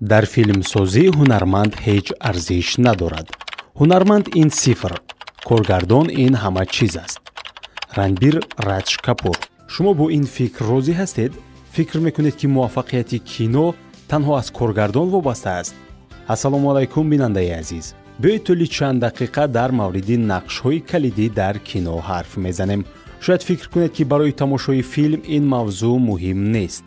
дар филмсозӣ ҳунарманд ҳеҷ арзиш надорад. ҳунарманд ин сифр, коргардон ин ҳама чиз аст. Ранбир Радж Капур. шумо бо ин фикр розӣ ҳастед? фикр мекунед ки муваффақияти кино танҳо аз коргардон вобаста аст? ассалому алайкум бинандаи азиз. биёед тӯли чанд дақиқа дар мавриди нақшҳои калидӣ дар кино ҳарф мезанем. шояд фикр кунед ки барои тамошои филм ин мавзӯъ муҳим нест.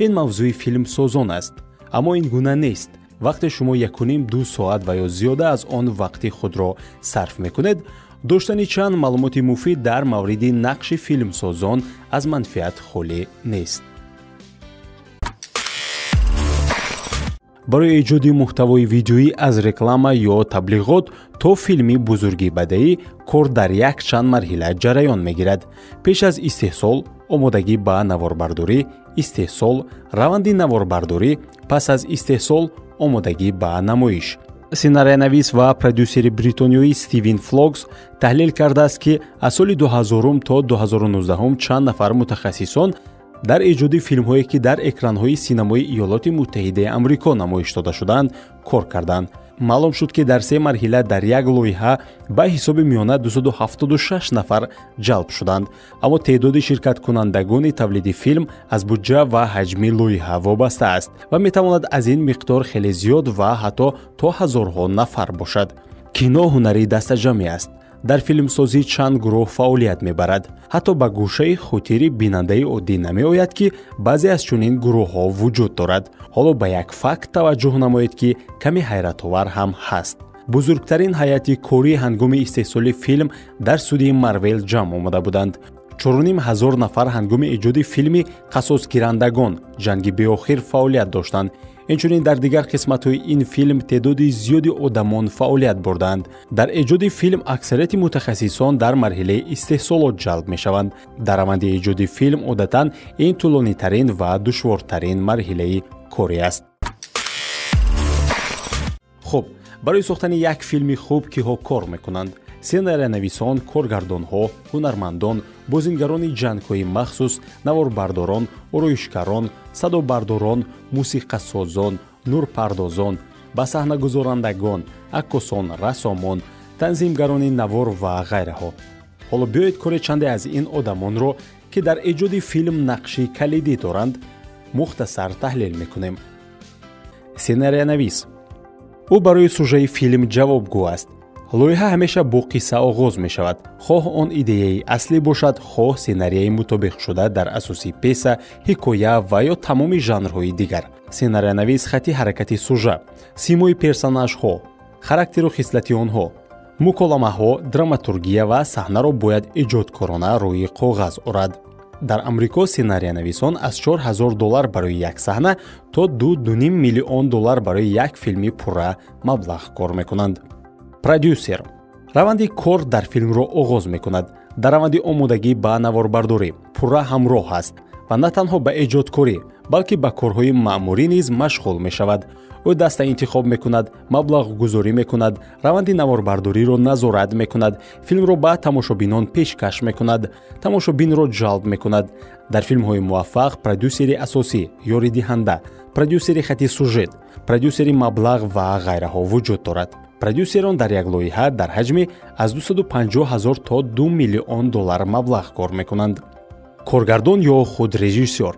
ин мавзӯи филмсозон аст. аммо ин гуна нест. вақте шумо 1.5-2 соат ва ё зиёда аз он вақти худро сарф мекунед, доштани чанд маълумоти муфид дар мавриди нақши филмсозон аз манфиат холӣ нест. барои эҷоди муҳтавои видеоӣ аз реклама ё таблиғот то филми бузурги бадаӣ кор дар якчанд марҳила ҷараён мегирад. пеш аз истеҳсол, омодагӣ ба наворбардорӣ, истеҳсол, раванди наворбардорӣ, пас аз истеҳсол, омодагӣ ба намоиш. сценарийнавис ва продюсери бритониёӣ Стивен Флокс таҳлил кардааст, ки аз соли 2000 то 2019 чанд нафар мутахассисон дар эҷоди филмҳое, ки дар экранҳои синамои Иёлоти Муттаҳидаи Амрико намоиш дода шуданд, кор карданд. маълум шуд, ки дар 3 марҳила дар як лоиҳа ба ҳисоби миёна 276 нафар ҷалб шуданд. аммо теъдоди ширкаткунандагони тавлиди филм аз буҷа ва ҳаҷми лоиҳа вобаста аст ва метавонад аз ин миқдор хеле зиёд ва ҳатто то ҳазорҳо нафар бошад. кино ҳунари дастаҷамъи аст. дар филмсозӣ чанд гурӯҳ фаъолият мебарад. ҳатто ба гӯшаи хотири бинандаи оддӣ намеояд, ки баъзе аз чунин гурӯҳҳо вуҷуд дорад. ҳоло ба як факт таваҷҷӯҳ намоед, ки каме ҳайратовар ҳам ҳаст. бузургтарин ҳайати корӣ ҳангоми истеҳсоли филм дар студияи Марвел ҷамъ омада буданд. 4500 нафар ҳангоми эҷоди филми қасосгирандагон ҷанги беохир фаъолият доштанд. инчунин дар дигар қисматҳои ин филм теъдоди зиёди одамон фаъолият бурданд. дар эҷоди филм аксарияти мутахассисон дар марҳилаи истеҳсолот ҷалб мешаванд. дар раванди эҷоди филм одатан ин тӯлонитарин ва душвортарин марҳилаи корӣ аст. хуб, барои сохтани як филми хуб киҳо кор мекунанд? сценарийнависон, коргардонҳо, ҳунармандон, бозингарони ҷангҳои махсус, наворбардорон, ороишкарон, садобардорон, мусиқасозон, нурпардозон, ба саҳнагузорандагон, аккосон, рассомон, танзимгарони навор ва ғайраҳо. ҳоло биёед кори чанде аз ин одамонро, ки дар эҷоди филм нақши калидӣ доранд, мухтасар таҳлил мекунем. сценарийнавис. ӯ барои сюжаи филм ҷавобгӯ аст. лоиҳа ҳамеша бо қисса оғоз мешавад. хоҳ он идеяи аслӣ бошад, хоҳ сценарияи мутобиқшуда дар асоси песа, ҳикоя ва ё тамоми жанрҳои дигар. сценарийнавис хати ҳаракати сюжа, симои персонажҳо, характеру хислати онҳо, муколамаҳо, драматургия ва саҳнаро бояд эҷодкорона рӯи коғаз орад. дар амрико сценарийнависон аз $4000 барои як саҳна то $2.5 миллион барои як филми пурра маблағ кор мекунанд. продюсер раванди кор дар филмро оғоз мекунад. дар раванди омодагӣ ба наворбардорӣ пурра ҳамроҳ аст ва на танҳо ба эҷодкорӣ, балки ба корҳои маъмурӣ низ машғул мешавад. ӯ даста интихоб мекунад, маблағгузорӣ мекунад, раванди наворбардориро назорат мекунад, филмро ба тамошобинон пешкаш мекунад, тамошобинро ҷалб мекунад. дар филмҳои муваффақ продюсери асосӣ, ёридиҳанда, продюсери хати сюжет, продюсери маблағ ва ғайраҳо вуҷуд дорад. продюсерон дар як лоиҳа дар ҳаҷми аз 250,000 то $2 миллион маблағ кор мекунанд. коргардон ё худ режиссёр.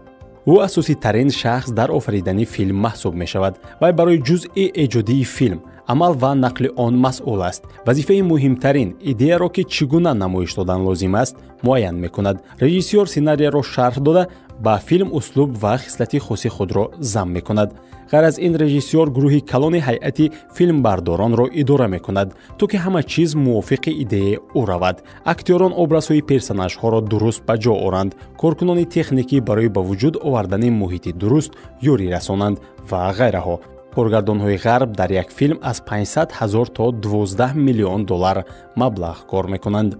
ӯ асоситарин шахс дар офаридани филм маҳсуб мешавад. вай барои ҷузъи эҷодии филм, амал ва нақли он масъул аст. вазифаи муҳимтарин, идеяро ки чӣ гуна намоиш додан лозим аст, муайян мекунад. режиссёр сценарияро шарҳ дода, ба филм услуб ва хислати хоси худро зам мекунад. ғайр аз ин, режиссёр гурӯҳи калони ҳайати филмбардоронро идора мекунад, то ки ҳама чиз мувофиқи идеяи ӯ равад. актёрон образҳои персонажҳоро дуруст ба ҷо оранд, коркунони техникӣ барои ба вуҷуд овардани муҳити дуруст ёрӣ расонанд ва ғайраҳо. коргардонҳои ғарб дар як филм аз 500,000 то $12 миллион маблағ кор мекунанд.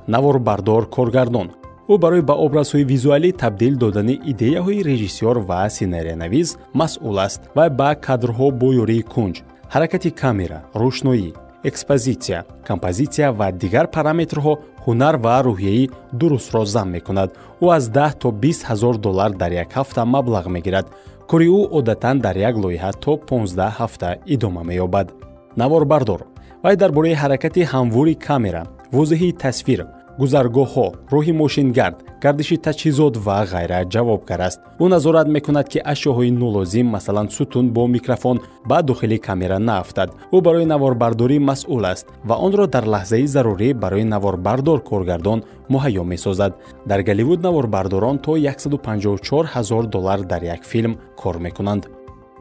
наворбардор коргардон. ӯ барои ба образҳои визуалӣ табдил додани идеяҳои режиссёр ва сценарийнавис масъул аст. вай ба кадрҳо бо ёрии кунҷ, ҳаракати камера, рӯшноӣ, експозитсия, композитсия ва дигар параметрҳо ҳунар ва рӯҳияи дурустро зам мекунад. ӯ аз 10 то 20 ҳазор доллар дар як ҳафта маблағ мегирад. кори ӯ одатан дар як лоиҳа то 15 ҳафта идома меёбад. наворбардор вай дар бораи ҳаракати ҳамвори камера, возеҳии тасвир, гузаргоҳҳо, роҳи мошингард, гардиши таҷҳизот ва ғайра ҷавобгар аст. ӯ назорат мекунад ки ашёҳои нолозим, масалан сутун бо микрофон ба дохили камера наафтад. ӯ барои наворбардорӣ масъул аст ва онро дар лаҳзаи зарурӣ барои наворбардор коргардон муҳайё месозад. дар Голливуд наворбардорон то 154 ҳазор доллар дар як филм кор мекунанд.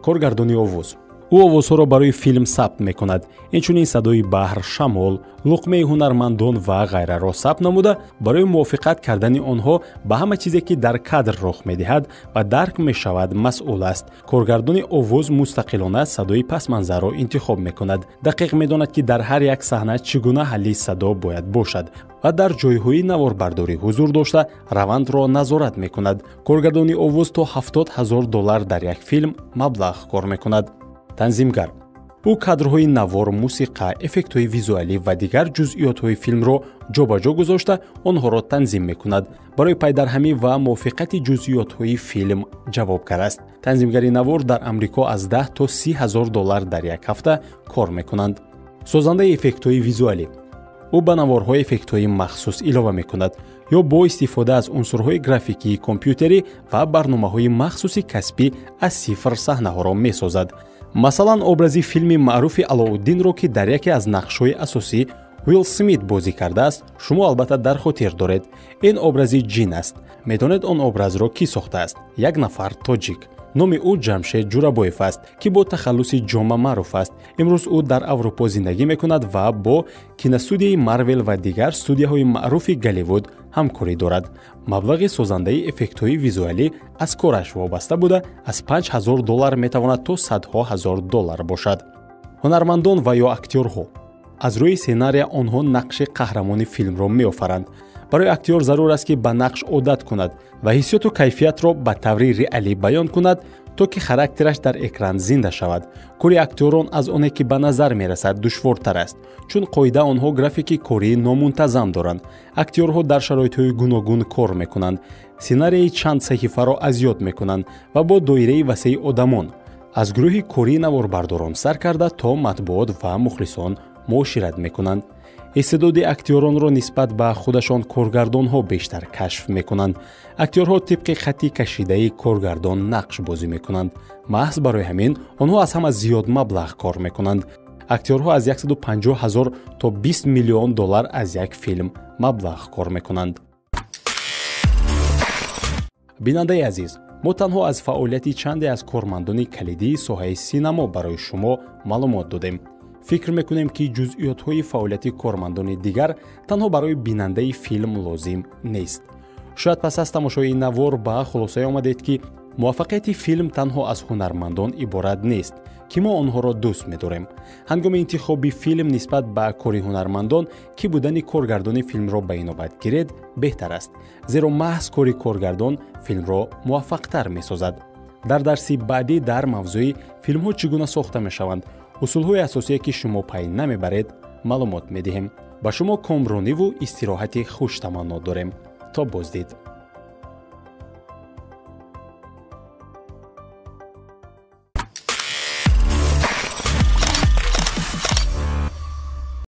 коргардони овоз ӯ овозҳоро барои филм сабт мекунад. инчунин садои баҳр, шамол, луқмаи ҳунармандон ва ғайраро сабт намуда барои мувофиқат кардани онҳо ба ҳама чизе ки дар кадр рух медиҳад ва дарк мешавад масъул аст. коргардони овоз мустақилона садои пасманзарро интихоб мекунад. дақиқ медонад ки дар ҳар як саҳна чӣ гуна ҳалли садо бояд бошад ва дар ҷойҳои наворбардорӣ ҳузур дошта равандро назорат мекунад. коргардони овоз то 70 ҳазор доллар дар як филм маблағ кор мекунад. танзимгар ӯ кадрҳои навор, мусиқа, эффектҳои визуалӣ ва дигар ҷузъиётҳои филмро ҷобаҷо гузошта онҳоро танзим мекунад. барои пайдарҳамӣ ва мувофиқати ҷузъиётҳои филм ҷавобгар аст. танзимгари навор дар амрико аз 10 то 30 ҳазор доллар дар як ҳафта кор мекунанд. созандаи эффектҳои визуалӣ ӯ ба наворҳо эффектҳои махсус илова мекунад ё бо истифода аз унсурҳои графикии компютерӣ ва барномаҳои махсуси касбӣ аз сифр саҳнаҳоро месозад. масалан образи филми маъруфи Алоуддинро ки дар яке аз нақшҳои асосӣ Уилл Смит бозӣ кардааст, шумо албатта дар хотир доред. ин образи ҷин аст. медонед он образро кӣ сохтааст? як нафар тоҷик. номи ӯ Ҷамшед Ҷурабоев аст ки бо тахаллуси ҷома маъруф аст. имрӯз ӯ дар Аврупо зиндагӣ мекунад ва бо киностудияи Марвел ва дигар студияҳои маъруфи Голливуд ҳамкорӣ дорад. маблағи созандаи эффектҳои визуалӣ аз кораш вобаста буда аз 5 ҳазор доллар метавонад то садҳо ҳазор доллар бошад. ҳунармандон ва ё актёрҳо аз рӯи сценария онҳо нақши қаҳрамони филмро меофаранд. барои актёр зарур аст ки ба нақш одат кунад ва ҳиссиёту кайфиятро ба таври реалӣ баён кунад то ки характераш дар экран зинда шавад. кори актёрон аз оне ки ба назар мерасад душвортар аст, чун қоида онҳо графики кории номунтазам доранд. актёрҳо дар шароитҳои гуногун кор мекунанд, сценарияи чанд саҳифаро азёд мекунанд ва бо доираи васеъи одамон аз гурӯҳи кории наворбардорон сар карда то матбуот ва мухлисон муошират мекунанд. истеъдоди актёронро нисбат ба худашон коргардонҳо бештар кашф мекунанд. актёрҳо тибқи хати кашидаи коргардон нақш бозӣ мекунанд. маҳз барои ҳамин онҳо аз ҳама зиёд маблағ кор мекунанд. актёрҳо аз 150 ҳазор то 20 миллион доллар аз як филм маблағ кор мекунанд. бинандаи азиз, мо танҳо аз фаъолияти чанде аз кормандони калидии соҳаи синемо барои шумо маълумот додем. фикр мекунем ки ҷузъиётҳои фаъолияти кормандони дигар танҳо барои бинандаи филм лозим нест. шояд пас аз тамошои навор ба хулосае омадед ки муваффақияти филм танҳо аз ҳунармандон иборат нест ки мо онҳоро дӯст медорем. ҳангоми интихоби филм нисбат ба кори ҳунармандон ки будани коргардони филмро ба инобат гиред беҳтар аст, зеро маҳз кори коргардон филмро муваффақтар месозад. дар дарси баъдӣ дар мавзӯи филмҳо чӣ гуна сохта мешаванд, усулҳои асосие ки шумо пай намебаред маълумот медиҳем. ба шумо комрониву истироҳати хуш таманно дорем. то боздид.